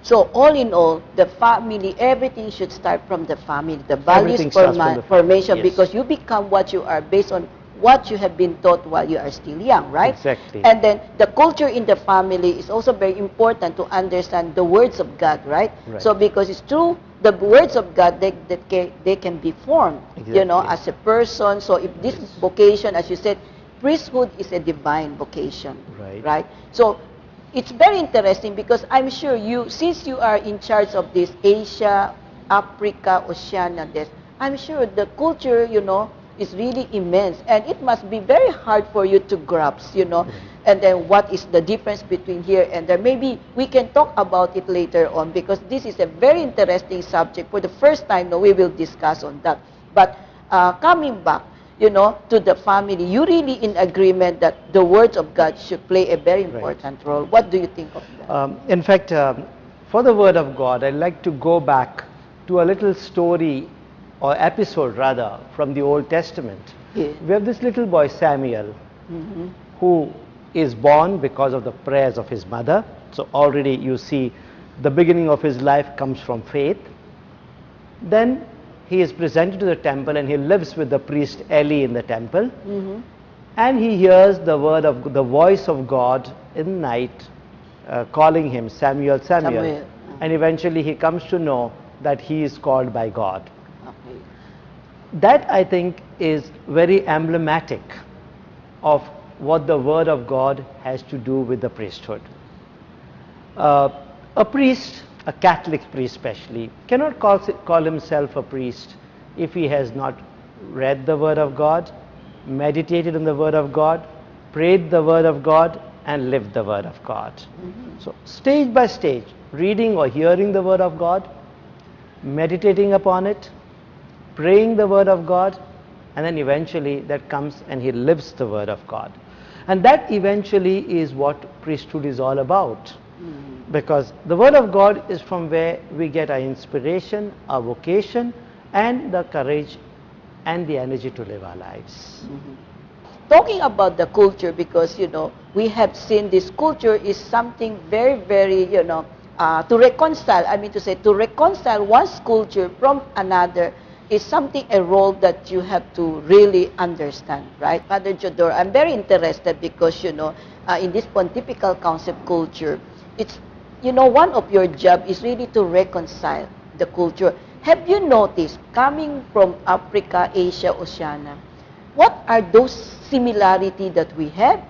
So all in all, the family, everything should start from the family, the values Everything starts from the formation, yes. because you become what you are based on what you have been taught while you are still young, right? Exactly. And then the culture in the family is also very important to understand the words of God, right? Right. So because it's through the words of God they can be formed, you know, Exactly. as a person. So if this Yes. vocation, as you said, priesthood is a divine vocation, Right. right? So it's very interesting because I'm sure you, since you are in charge of this Asia, Africa, Oceania, I'm sure the culture, you know, is really immense, and it must be very hard for you to grasp, you know, and then what is the difference between here and there. Maybe we can talk about it later on, because this is a very interesting subject. For the first time, no, we will discuss on that. But coming back, you know, to the family, you really in agreement that the words of God should play a very important role. What do you think of that? In fact, for the Word of God, I'd like to go back to a little story, or episode rather, from the Old Testament. Yeah. We have this little boy Samuel, who is born because of the prayers of his mother. So already you see the beginning of his life comes from faith. Then he is presented to the temple and he lives with the priest Eli in the temple. And he hears the voice of God in night calling him Samuel, Samuel. Samuel. And eventually he comes to know that he is called by God. Okay. That, I think, is very emblematic of what the Word of God has to do with the priesthood. A priest, a Catholic priest especially, cannot call himself a priest if he has not read the Word of God, meditated on the Word of God, prayed the Word of God, and lived the Word of God. So stage by stage, reading or hearing the Word of God, meditating upon it, praying the Word of God, and then eventually that comes and he lives the Word of God. And that eventually is what priesthood is all about. Because the Word of God is from where we get our inspiration, our vocation, and the courage and the energy to live our lives. Talking about the culture, because, you know, we have seen this culture is something very, very, you know, to reconcile, to reconcile one's culture from another is something, a role that you have to really understand, right? Father Jodor, I'm very interested because, you know, in this pontifical concept culture, it's, you know, one of your job is really to reconcile the culture. Have you noticed, coming from Africa, Asia, Oceania, what are those similarities that we have